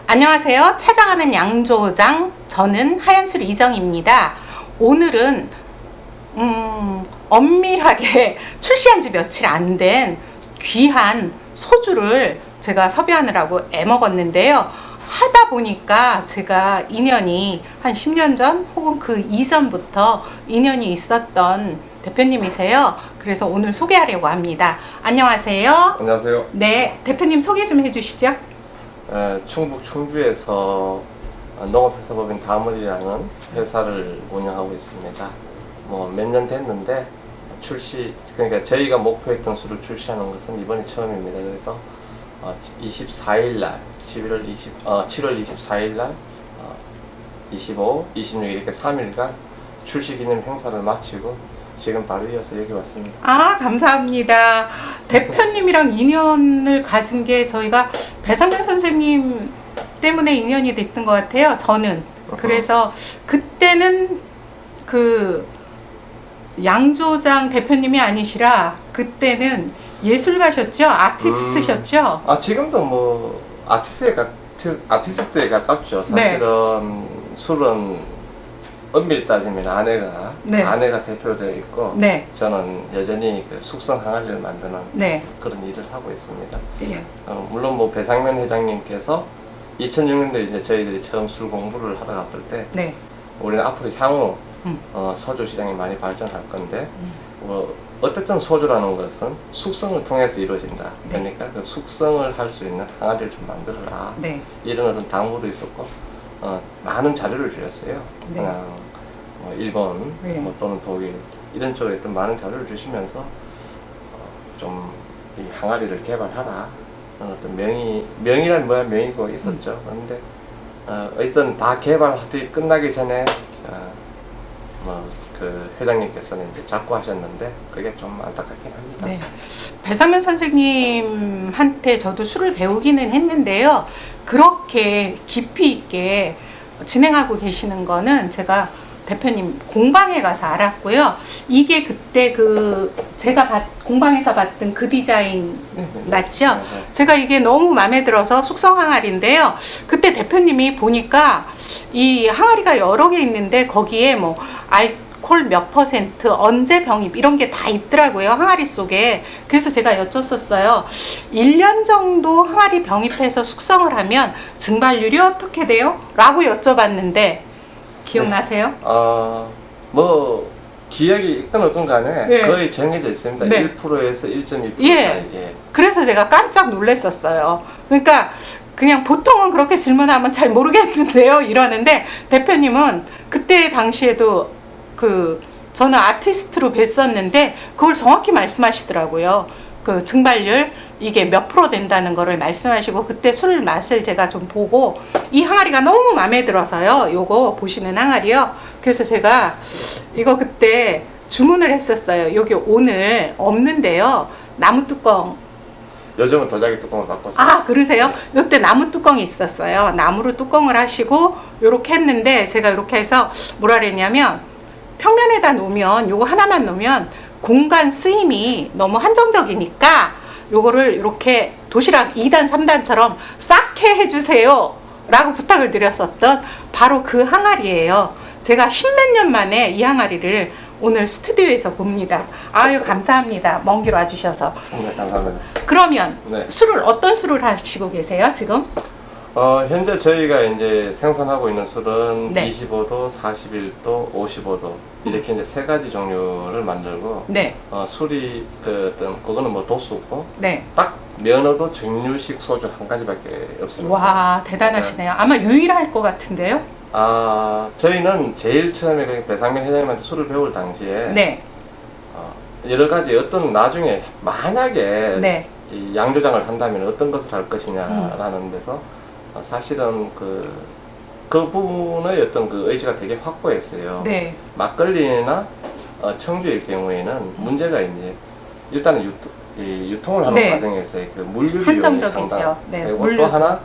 안녕하세요. 찾아가는 양조장, 저는 하얀술 이정입니다. 오늘은 엄밀하게 출시한 지 며칠 안 된 귀한 소주를 제가 섭외하느라고 애먹었는데요. 하다 보니까 제가 인연이 한 10년 전 혹은 그 이전부터 인연이 있었던 대표님이세요. 그래서 오늘 소개하려고 합니다. 안녕하세요. 안녕하세요. 네, 대표님 소개 좀 해주시죠. 충북 충주에서 농업회사법인 다물이라는 회사를 운영하고 있습니다. 뭐 몇 년 됐는데 그러니까 저희가 목표했던 수를 출시하는 것은 이번이 처음입니다. 그래서 24일 날 7월 24일 날 25, 26 이렇게 3일간 출시 기념 행사를 마치고 지금 바로 이어서 여기 왔습니다. 아, 감사합니다. 대표님이랑 인연을 가진 게 저희가 배상면 선생님 때문에 인연이 됐던 것 같아요. 저는. 그래서 그때는 그 양조장 대표님이 아니시라 그때는 예술가셨죠? 아티스트셨죠? 지금도 뭐 아티스트에 가깝죠. 사실은 술은 엄밀히 따지면 아내가 대표로 되어 있고, 저는 여전히 그 숙성 항아리를 만드는 그런 일을 하고 있습니다. 물론 뭐 배상면 회장님께서 2006년도에 이제 저희들이 처음 술 공부를 하러 갔을 때, 우리는 앞으로 향후 소주 시장이 많이 발전할 건데, 어쨌든 소주라는 것은 숙성을 통해서 이루어진다. 그러니까 그 숙성을 할 수 있는 항아리를 좀 만들어라. 이런 어떤 당부도 있었고, 많은 자료를 주셨어요. 일본 또는 독일 이런 쪽에 어떤 많은 자료를 주시면서 좀 이 항아리를 개발하라. 어떤 명이란 뭐야 명이고 있었죠. 그런데 어쨌든 다 개발이 끝나기 전에 그 회장님께서는 이제 자꾸 하셨는데 그게 좀 안타깝긴 합니다. 배상면 선생님한테 저도 술을 배우기는 했는데요. 그렇게 깊이 있게 진행하고 계시는 거는 제가 대표님 공방에 가서 알았고요. 이게 그때 제가 공방에서 봤던 그 디자인 맞죠? 제가 이게 너무 마음에 들어서 숙성 항아리인데요. 그때 대표님이 보니까 이 항아리가 여러 개 있는데 거기에 뭐 알코올 몇 %, 언제 병입 이런 게 다 있더라고요. 항아리 속에. 그래서 제가 여쭸었어요. 1년 정도 항아리 병입해서 숙성을 하면 증발률이 어떻게 돼요? 라고 여쭤봤는데 기억나세요? 뭐 기억이 있건 어떤 간에 거의 정해져 있습니다. 1%에서 1.2% 사이. 그래서 제가 깜짝 놀랐었어요. 그러니까 그냥 보통은 그렇게 질문하면 잘 모르겠는데요 이러는데 대표님은 그때 당시에도 저는 아티스트로 뵀었는데 그걸 정확히 말씀하시더라고요. 그 증발률 이게 몇 % 된다는 거를 말씀하시고 그때 술 맛을 제가 좀 보고 이 항아리가 너무 마음에 들어서요. 요거 보시는 항아리요. 그래서 제가 이거 그때 주문을 했었어요. 여기 오늘 없는데요. 나무 뚜껑. 요즘은 도자기 뚜껑을 바꿨어요. 그러세요? 이때 나무 뚜껑이 있었어요. 나무로 뚜껑을 하시고 요렇게 했는데 제가 이렇게 해서 뭐라 그랬냐면 평면에다 놓으면 요거 하나만 놓으면 공간 쓰임이 너무 한정적이니까 요거를 이렇게 도시락 2단 3단처럼 쌓게 해주세요 라고 부탁을 드렸었던 바로 그 항아리예요. 제가 10몇 년 만에 이 항아리를 오늘 스튜디오에서 봅니다. 아유 감사합니다. 먼 길 와주셔서. 네, 감사합니다. 그러면 어떤 술을 하시고 계세요 지금? 현재 저희가 이제 생산하고 있는 술은 25도, 41도, 55도 이렇게 이제 세 가지 종류를 만들고 술이 그거는 뭐 도수고 딱 면허도 정류식 소주 한 가지밖에 없습니다. 와 대단하시네요. 아마 유일할 것 같은데요? 저희는 제일 처음에 배상면 회장님한테 술을 배울 당시에 여러 가지 어떤 나중에 만약에 이 양조장을 한다면 어떤 것을 할 것이냐라는 데서 사실은 그 부분의 어떤 그 의지가 되게 확고했어요. 막걸리나 청주일 경우에는 문제가 이제 일단은 유통을 하는 과정에서의 그 물류 비용이 상당하고 또 하나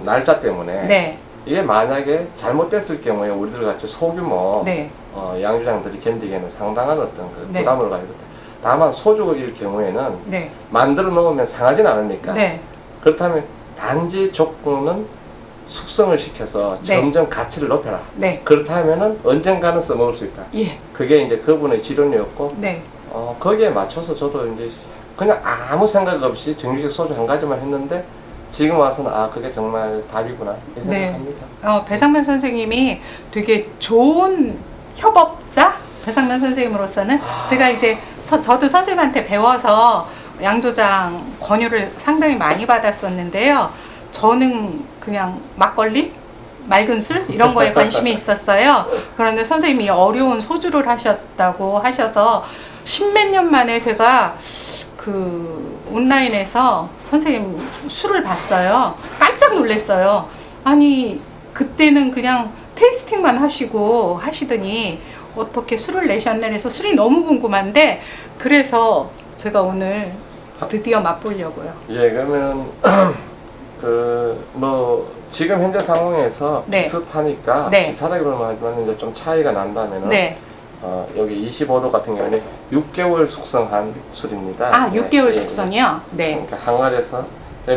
날짜 때문에 이게 만약에 잘못됐을 경우에 우리들 같이 소규모 양조장들이 견디기에는 상당한 어떤 그 부담을 가지고 다만 소주일 경우에는 만들어 놓으면 상하진 않으니까 그렇다면 단지 조건은 숙성을 시켜서 네. 점점 가치를 높여라. 네. 그렇다면은 언젠가는 써먹을 수 있다. 예. 그게 이제 그분의 지론이었고, 네. 거기에 맞춰서 저도 이제 그냥 아무 생각 없이 정규식 소주 한 가지만 했는데, 지금 와서는 그게 정말 답이구나 이 생각합니다. 배상면 선생님이 되게 좋은 협업자? 배상면 선생님으로서는 제가 이제 저도 선생님한테 배워서 양조장 권유를 상당히 많이 받았었는데요. 저는 그냥 막걸리? 맑은 술? 이런 거에 관심이 있었어요. 그런데 선생님이 어려운 소주를 하셨다고 하셔서 십몇 년 만에 제가 그 온라인에서 선생님 술을 봤어요. 깜짝 놀랐어요. 아니 그때는 그냥 테이스팅만 하시고 하시더니 어떻게 술을 내셨나 해서 술이 너무 궁금한데, 그래서 제가 오늘 드디어 맛보려고요. 예, 그러면 뭐 지금 현재 상황에서 네. 비슷하니까 네. 비슷하다고 하지만 이제 좀 차이가 난다면은 네. 여기 25도 같은 경우는 6개월 숙성한 술입니다. 6개월 숙성이요? 네. 그러니까 항아리에서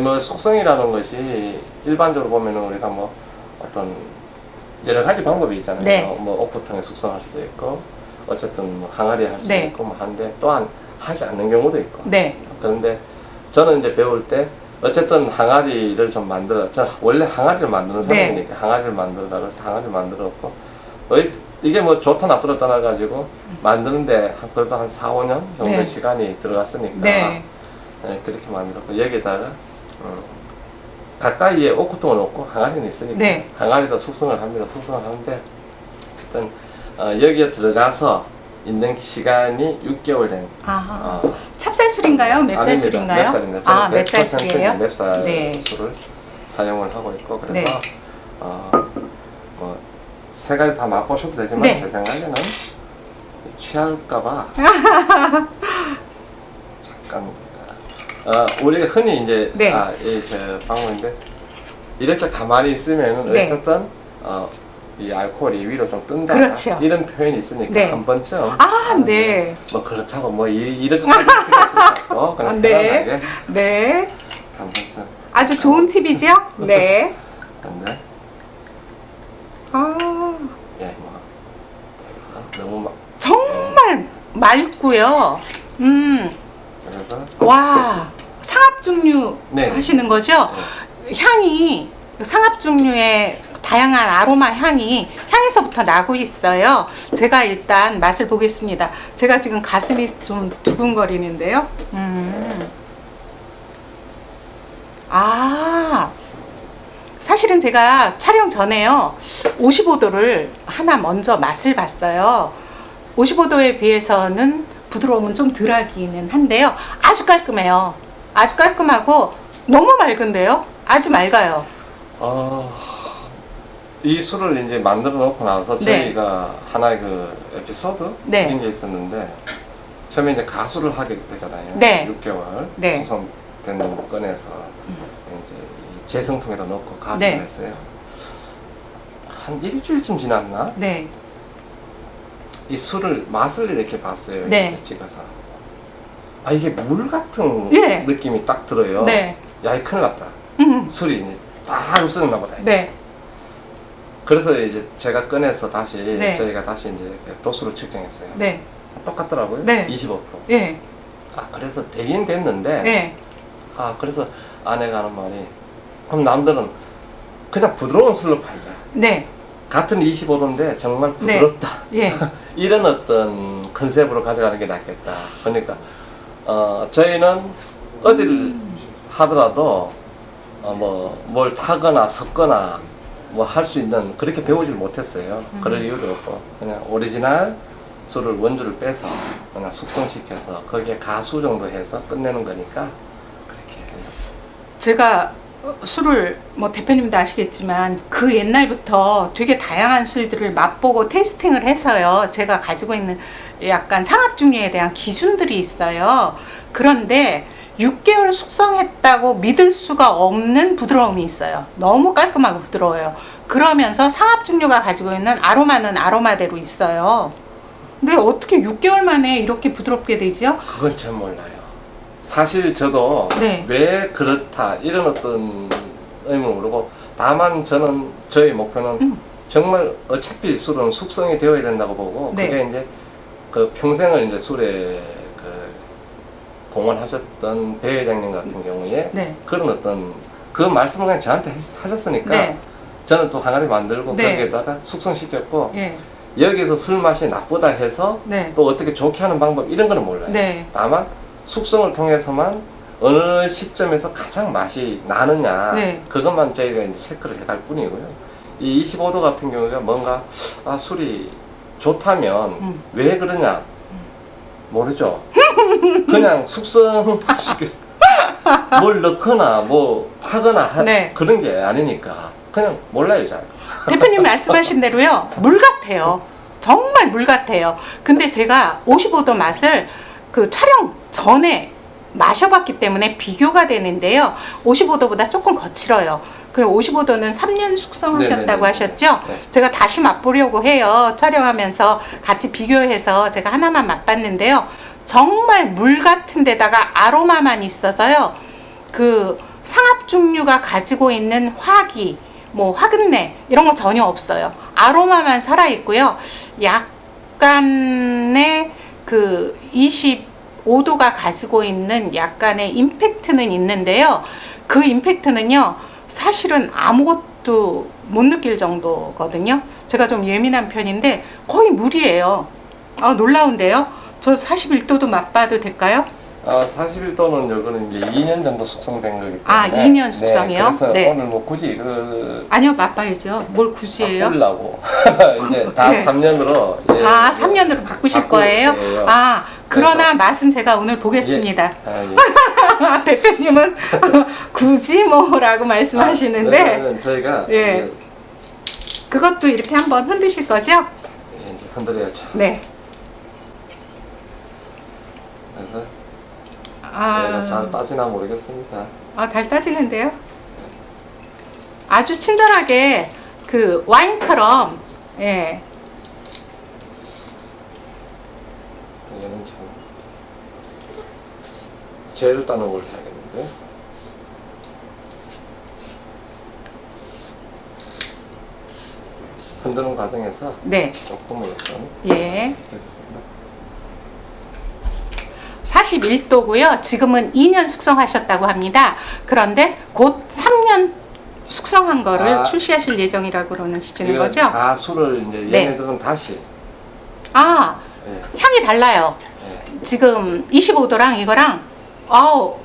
뭐 숙성이라는 것이 일반적으로 보면은 우리가 뭐 어떤 여러 가지 방법이 있잖아요. 네. 뭐 오프통에 숙성할 수도 있고, 어쨌든 뭐 항아리에 할 수도 네. 있고 뭐 한데, 또한 하지 않는 경우도 있고. 네. 그런데 저는 이제 배울 때 어쨌든 항아리를 좀 저 원래 항아리를 만드는 사람이니까 항아리를 만들어라 그래서 항아리를 만들었고, 이게 뭐 좋다 나쁘다 떠나가지고 만드는데 그래도 한 4, 5년 정도 네. 시간이 들어갔으니까 네. 그렇게 만들었고, 여기다가 가까이에 오크통을 놓고 항아리는 있으니까 네. 항아리도 숙성을 합니다. 숙성을 하는데 어쨌든 여기에 들어가서 있는 시간이 6개월 된 찹쌀술인가요? 맵쌀술인가요? 맵쌀입니다. 맵쌀술이에요? 맵쌀 네. 술을 사용을 하고 있고, 그래서 네. 뭐 세 가지 다 맛보셔도 되지만 네. 제 생각에는 취할까봐 잠깐 우리가 흔히 이제 네. 저 방법인데, 이렇게 가만히 있으면은 네. 어쨌든 이 알코올이 위로 좀 뜬다, 그렇죠. 이런 표현이 있으니까 네. 한 번쯤 네. 뭐 그렇다고 뭐 이렇게 필요 없을 것 같고 그냥 네. 편안하게 네. 한 번쯤. 아주 좋은 팁이죠? 네. 근데 예, 뭐 여기서 너무 막 정말 맑고요. 그래서 와, 상합증류 네. 하시는 거죠? 향이, 상합증류의 다양한 아로마 향이 향에서부터 나고 있어요. 제가 일단 맛을 보겠습니다. 제가 지금 가슴이 좀 두근거리는데요. 사실은 제가 촬영 전에요, 55도를 하나 먼저 맛을 봤어요. 55도에 비해서는 부드러움은 좀 덜하기는 한데요, 아주 깔끔해요. 아주 깔끔하고 너무 맑은데요? 아주 맑아요. 이 술을 이제 만들어 놓고 나서 네. 저희가 하나의 그 에피소드 네. 이런 게 있었는데, 처음에 이제 가수를 하게 되잖아요. 네. 6개월 네. 숙성된 걸 꺼내서 이제 이 재성통에다 넣고 가수를 네. 했어요. 한 일주일쯤 지났나? 네. 이 술을 맛을 이렇게 봤어요. 네. 이렇게 찍어서. 이게 물 같은 예. 느낌이 딱 들어요. 네. 야, 이 큰일 났다. 술이 이제 다 없어졌나 보다. 네. 그래서 이제 제가 꺼내서 다시 네. 저희가 다시 이제 도수를 측정했어요. 네. 똑같더라고요. 네. 25%. 예. 그래서 되긴 됐는데, 네. 그래서 아내가 하는 말이, 그럼 남들은 그냥 부드러운 술로 팔자. 네. 같은 25도인데 정말 부드럽다. 예. 이런 어떤 컨셉으로 가져가는 게 낫겠다. 그러니까 저희는 어디를 하더라도 뭘 타거나 섞거나 뭐 할 수 있는, 그렇게 배우질 못했어요. 그럴 이유도 없고 그냥 오리지널 술을 원주를 빼서 그냥 숙성시켜서 거기에 가수 정도 해서 끝내는 거니까 그렇게 해요. 제가 술을 뭐 대표님도 아시겠지만 그 옛날부터 되게 다양한 술들을 맛보고 테이스팅을 해서요, 제가 가지고 있는 약간 상합증류에 대한 기준들이 있어요. 그런데 6개월 숙성했다고 믿을 수가 없는 부드러움이 있어요. 너무 깔끔하고 부드러워요. 그러면서 상합증류가 가지고 있는 아로마는 아로마대로 있어요. 근데 어떻게 6개월 만에 이렇게 부드럽게 되죠? 그건 전 몰라요. 사실 저도 네. 왜 그렇다 이런 어떤 의미는 모르고 다만 저희 목표는 정말 어차피 술은 숙성이 되어야 된다고 보고 네. 그게 이제 그 평생을 이제 술에 그 봉헌하셨던 배 회장님 같은 경우에 네. 그런 어떤 그 말씀을 그냥 저한테 하셨으니까 네. 저는 또 항아리 만들고 네. 거기에다가 숙성시켰고 예. 여기서 술 맛이 나쁘다 해서 네. 또 어떻게 좋게 하는 방법 이런 거는 몰라요. 네. 다만 숙성을 통해서만 어느 시점에서 가장 맛이 나느냐 네. 그것만 저희가 이제 체크를 해갈 뿐이고요. 이 25도 같은 경우가 뭔가 술이 좋다면 왜 그러냐 모르죠. 그냥 숙성시켜서 뭘 넣거나 뭐 타거나 네. 그런 게 아니니까 그냥 몰라요 잘. 대표님 말씀하신 대로요. 물 같아요. 정말 물 같아요. 근데 제가 55도 맛을 그 촬영 전에 마셔봤기 때문에 비교가 되는데요. 55도보다 조금 거칠어요. 그리고 55도는 3년 숙성하셨다고 네네네. 하셨죠? 네. 제가 다시 맛보려고 해요. 촬영하면서 같이 비교해서 제가 하나만 맛봤는데요. 정말 물 같은 데다가 아로마만 있어서요. 그 상합 종류가 가지고 있는 화기, 뭐 화근내 이런 거 전혀 없어요. 아로마만 살아 있고요. 약간의 그 25도가 가지고 있는 약간의 임팩트는 있는데요. 그 임팩트는요, 사실은 아무것도 못 느낄 정도거든요. 제가 좀 예민한 편인데 거의 물이에요. 놀라운데요. 저 41도도 맛봐도 될까요? 41도는 요거는 이제 2년 정도 숙성된 거기 때문에 2년 숙성이요? 네, 그래서 네. 오늘 뭐 굳이 아니요, 맛봐야죠. 뭘 굳이 해요? 바꾸려고 이제 다 네. 3년으로 3년으로 바꾸실 바꿀 거예요? 거예요. 그러나 맛은 제가 오늘 보겠습니다. 예. 대표님은 굳이 뭐라고 말씀하시는데 왜냐면 저희가 예. 그것도 이렇게 한번 흔드실 거죠? 이제 흔들어야죠. 네. 그래서 얘가 잘 따지나 모르겠습니다. 잘 따지는데요. 아주 친절하게 그 와인처럼 예. 얘는 참 제일 따는 걸 해야겠는데. 흔드는 과정에서 네. 조금은 약간 예. 됐습니다. 41도고요. 지금은 2년 숙성하셨다고 합니다. 그런데 곧 3년 숙성한 거를 출시하실 예정이라고 그러시는 거죠? 다 술을 이제 네. 얘네들은 다시 향이 달라요. 지금 25도랑 이거랑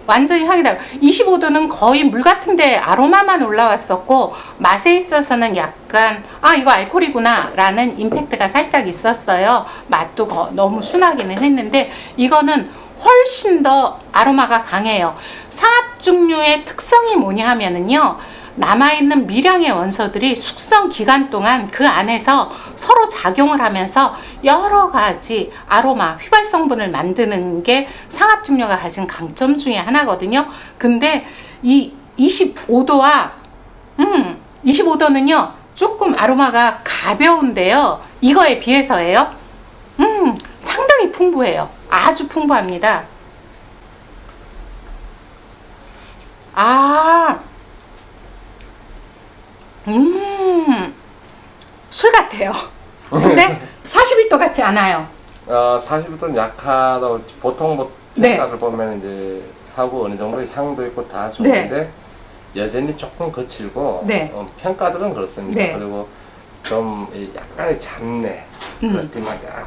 완전히 향이 달라요. 25도는 거의 물 같은데 아로마만 올라왔었고 맛에 있어서는 약간 이거 알코올이구나 라는 임팩트가 살짝 있었어요. 맛도 너무 순하기는 했는데 이거는 훨씬 더 아로마가 강해요. 상합 종류의 특성이 뭐냐 하면은요, 남아있는 미량의 원소들이 숙성 기간 동안 그 안에서 서로 작용을 하면서 여러 가지 아로마, 휘발 성분을 만드는 게 상합 증류가 가진 강점 중에 하나거든요. 근데 이 25도와 25도는요 조금 아로마가 가벼운데요, 이거에 비해서예요. 상당히 풍부해요. 아주 풍부합니다. 술 같아요. 근데 41도 같지 않아요. 40도는 약하다고 보통 뭐 평가를 보면 이제 하고 어느 정도 향도 있고 다 좋은데 여전히 조금 거칠고 평가들은 그렇습니다. 네. 그리고 좀 약간의 잡내, 그것들마다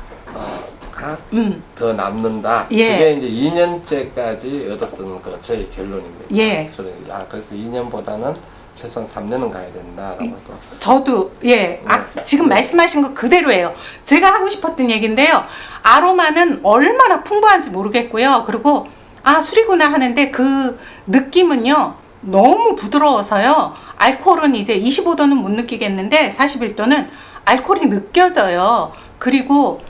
더 남는다. 그게 이제 2년째까지 얻었던 그 저희 결론입니다. 그래서 2년보다는 최소한 3년은 가야 된다라고. 저도 지금 말씀하신 거 그대로예요. 제가 하고 싶었던 얘기인데요. 아로마는 얼마나 풍부한지 모르겠고요. 그리고 술이구나 하는데 그 느낌은요 너무 부드러워서요. 알코올은 이제 25도는 못 느끼겠는데 41도는 알코올이 느껴져요. 그리고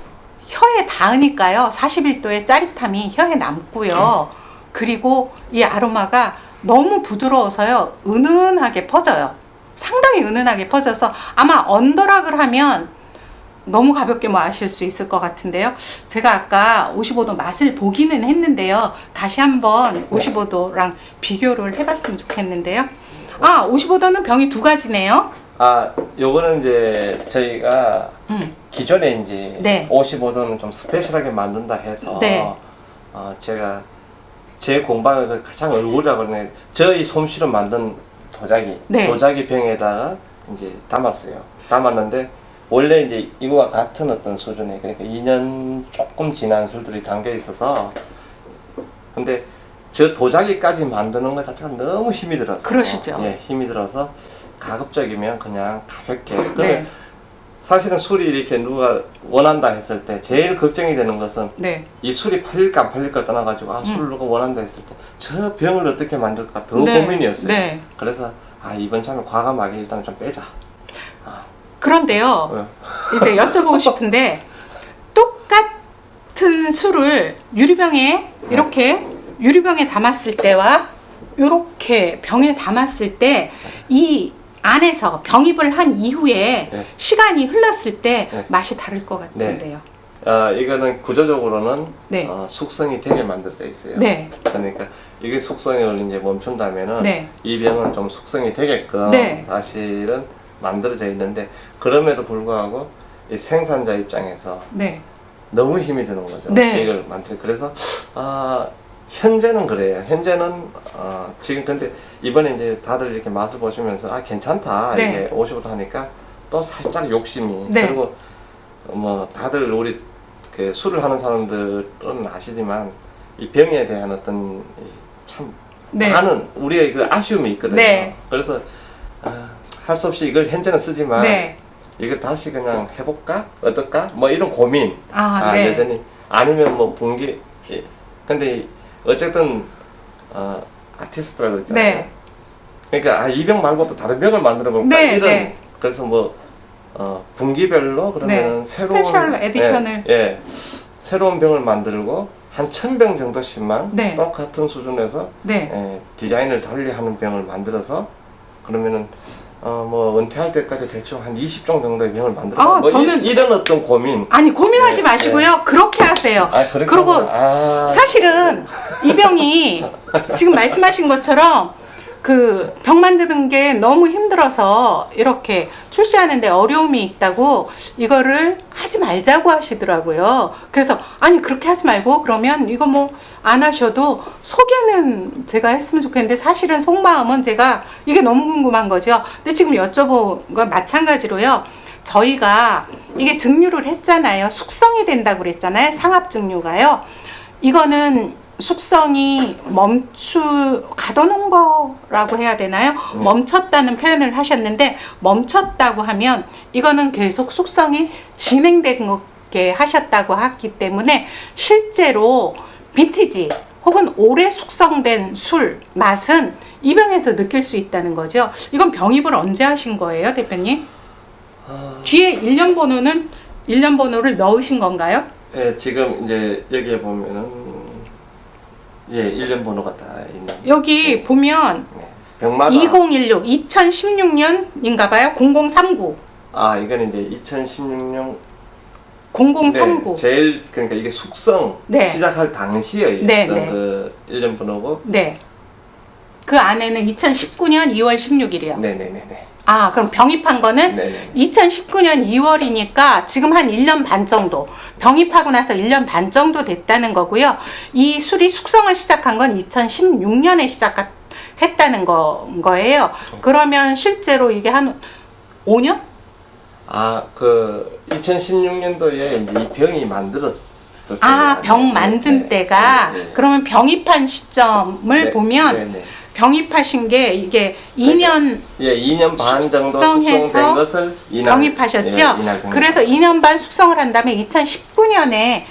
혀에 닿으니까요 41도의 짜릿함이 혀에 남고요. 그리고 이 아로마가 너무 부드러워서요 은은하게 퍼져요. 상당히 은은하게 퍼져서 아마 언더락을 하면 너무 가볍게 마실 수 있을 것 같은데요. 제가 아까 55도 맛을 보기는 했는데요. 다시 한번 55도랑 비교를 해봤으면 좋겠는데요. 아, 55도는 병이 두 가지네요. 아, 요거는 이제 저희가 기존에 이제 네. 55도는 좀 스페셜하게 만든다 해서 네. 제가 제 공방의 가장 얼굴이라고 하는 저희 솜씨로 만든 도자기, 네. 도자기 병에다가 이제 담았어요. 담았는데 원래 이제 이거와 같은 어떤 수준의, 그러니까 2년 조금 지난 술들이 담겨 있어서, 근데 저 도자기까지 만드는 것 자체가 너무 힘이 들어서, 그러시죠. 예, 힘이 들어서 가급적이면 그냥 가볍게. 네. 그러면 사실은 술이 이렇게 누가 원한다 했을 때 제일 걱정이 되는 것은 네. 이 술이 팔릴까 안 팔릴까 떠나가지고, 아, 술을 누가 원한다 했을 때 저 병을 어떻게 만들까 더 네. 고민이었어요. 네. 그래서 이번 참에 과감하게 일단 좀 빼자. 그런데요, 이제 여쭤보고 싶은데, 똑같은 술을 유리병에 이렇게 유리병에 담았을 때와 이렇게 병에 담았을 때 이 안에서 병입을 한 이후에 네. 시간이 흘렀을 때 네. 맛이 다를 것 같은데요. 이거는 구조적으로는 네. 숙성이 되게 만들어져 있어요. 네. 그러니까 이게 숙성을 이제 멈춘다면은 네. 이 병은 좀 숙성이 되게끔 네. 사실은 만들어져 있는데, 그럼에도 불구하고 이 생산자 입장에서 네. 너무 힘이 드는 거죠. 네. 이걸 그래서 현재는 그래요. 현재는 지금 근데 이번에 이제 다들 이렇게 맛을 보시면서 괜찮다, 네. 이게 55도 하니까 또 살짝 욕심이. 네. 그리고 뭐 다들 우리 그 술을 하는 사람들은 아시지만 이 병에 대한 어떤 참 네. 많은 우리의 그 아쉬움이 있거든요. 네. 그래서 할 수 없이 이걸 현재는 쓰지만 네. 이걸 다시 그냥 해볼까 어떨까 뭐 이런 고민. 네. 여전히 아니면 뭐 분기. 근데 어쨌든 아티스트라고 했잖아요. 네. 그러니까 이 병 말고 또 다른 병을 만들어 볼까, 네, 이런. 네. 그래서 뭐 분기별로 그러면은 네. 새로운 스페셜 에디션을. 새로운 병을 만들고 한 1000병 정도씩만 네. 똑같은 수준에서 네. 디자인을 달리하는 병을 만들어서, 그러면은 뭐 은퇴할 때까지 대충 한 20종 정도의 병을 만들어. 뭐 저는 이런 어떤 고민. 아니, 고민하지 네, 마시고요. 그렇게 하세요. 그리고 사실은 이 병이 지금 말씀하신 것처럼 그 병 만드는 게 너무 힘들어서 이렇게 출시하는데 어려움이 있다고 이거를 하지 말자고 하시더라고요. 그래서 아니, 그렇게 하지 말고 그러면 이거 뭐 안 하셔도 소개는 제가 했으면 좋겠는데, 사실은 속마음은 제가 이게 너무 궁금한 거죠. 근데 지금 여쭤본 건 마찬가지로요. 저희가 이게 증류를 했잖아요. 숙성이 된다고 그랬잖아요. 상압 증류가요. 이거는 숙성이 가둬놓은 거라고 해야 되나요? 멈췄다는 표현을 하셨는데, 멈췄다고 하면 이거는 계속 숙성이 진행되게 하셨다고 하기 때문에 실제로 빈티지 혹은 오래 숙성된 술 맛은 이 병에서 느낄 수 있다는 거죠. 이건 병입을 언제 하신 거예요, 대표님? 뒤에 1년 번호를 넣으신 건가요? 네, 지금 이제 여기에 보면은 1년 번호가 다 있는. 여기 보면 병마다 2016, 2016년인가 봐요. 0039. 이건 이제 2016년 0039. 제일, 그러니까 이게 숙성 시작할 당시에 있던 그 1년 번호고. 네. 그 안에는 2019년 2월 16일이요. 네네네네. 그럼 병입한 거는 2019년 2월이니까 지금 한 1년 반 정도, 병입하고 나서 1년 반 정도 됐다는 거고요. 이 술이 숙성을 시작한 건 2016년에 시작했다는 거예요. 그러면 실제로 이게 한 5년? 그 2016년도에 이제 이 병이 만들었을 거예요. 병 만든 때가. 그러면 병입한 시점을 보면 병입하신 게 이게 2년 2년 반 정도 숙성된 것을 병입하셨죠? 그래서 2년 반 숙성을 한 다음에 2019년에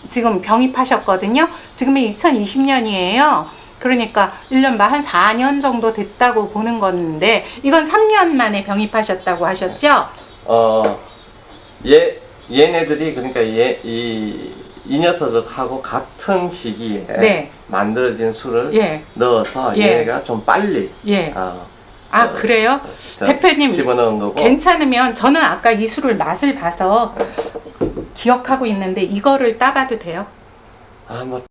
지금 병입하셨거든요. 지금이 2020년이에요. 그러니까 1년 반, 한 4년 정도 됐다고 보는 건데, 이건 3년 만에 병입하셨다고 하셨죠? 얘네들이, 그러니까 이 녀석하고 같은 시기에 만들어진 술을 넣어서 얘가 좀 빨리. 그래요? 대표님, 집어넣은 거고. 괜찮으면 저는 아까 이 술을 맛을 봐서 기억하고 있는데 이거를 따봐도 돼요? 뭐